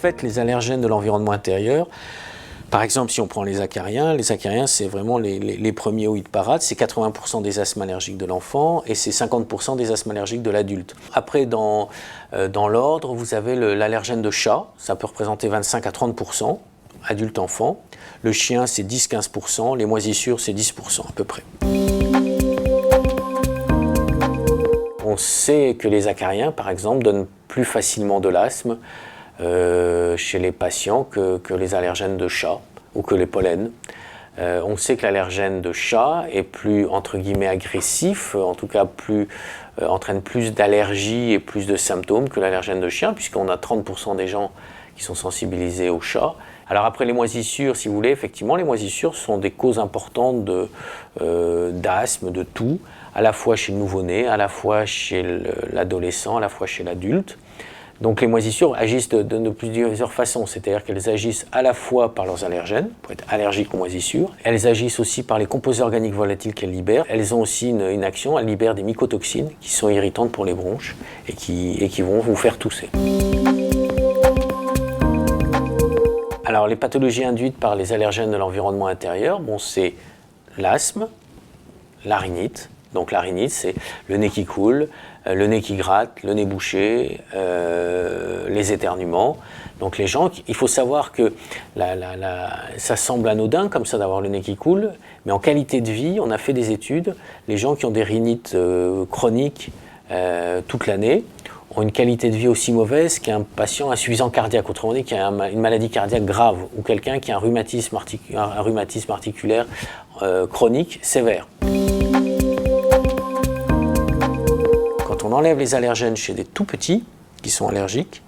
fait, les allergènes de l'environnement intérieur, par exemple, si on prend les acariens c'est vraiment les premiers au hit parade, c'est 80% des asthmes allergiques de l'enfant et c'est 50% des asthmes allergiques de l'adulte. Après, dans l'ordre, vous avez l'allergène de chat, ça peut représenter 25 à 30%, adulte-enfant. Le chien, c'est 10-15%, les moisissures, c'est 10% à peu près. On sait que les acariens, par exemple, donnent plus facilement de l'asthme chez les patients que les allergènes de chat ou que les pollens. On sait que l'allergène de chat est plus, entre guillemets, agressif, en tout cas entraîne plus d'allergies et plus de symptômes que l'allergène de chien, puisqu'on a 30% des gens qui sont sensibilisés au chat. Alors après les moisissures, si vous voulez, effectivement, les moisissures sont des causes importantes d'asthme, de toux, à la fois chez le nouveau-né, à la fois chez l'adolescent, à la fois chez l'adulte. Donc les moisissures agissent de plusieurs façons, c'est-à-dire qu'elles agissent à la fois par leurs allergènes, pour être allergiques aux moisissures, elles agissent aussi par les composés organiques volatiles qu'elles libèrent, elles ont aussi une action, elles libèrent des mycotoxines qui sont irritantes pour les bronches et qui vont vous faire tousser. Alors les pathologies induites par les allergènes de l'environnement intérieur, c'est l'asthme, la rhinite. Donc la rhinite, c'est le nez qui coule, le nez qui gratte, le nez bouché, les éternuements. Donc les gens, il faut savoir que ça semble anodin comme ça d'avoir le nez qui coule, mais en qualité de vie, on a fait des études, les gens qui ont des rhinites chroniques toute l'année ont une qualité de vie aussi mauvaise qu'un patient insuffisant cardiaque, autrement dit qui a une maladie cardiaque grave, ou quelqu'un qui a un rhumatisme articulaire chronique sévère. Quand on enlève les allergènes chez des tout petits qui sont allergiques,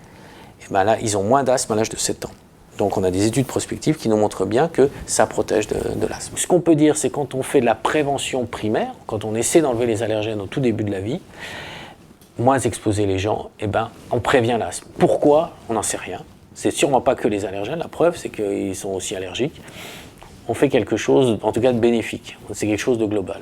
et ben là, ils ont moins d'asthme à l'âge de 7 ans. Donc on a des études prospectives qui nous montrent bien que ça protège de l'asthme. Ce qu'on peut dire, c'est quand on fait de la prévention primaire, quand on essaie d'enlever les allergènes au tout début de la vie, moins exposer les gens, et ben on prévient l'asthme. Pourquoi? On n'en sait rien. C'est sûrement pas que les allergènes, la preuve c'est qu'ils sont aussi allergiques. On fait quelque chose, en tout cas de bénéfique, c'est quelque chose de global.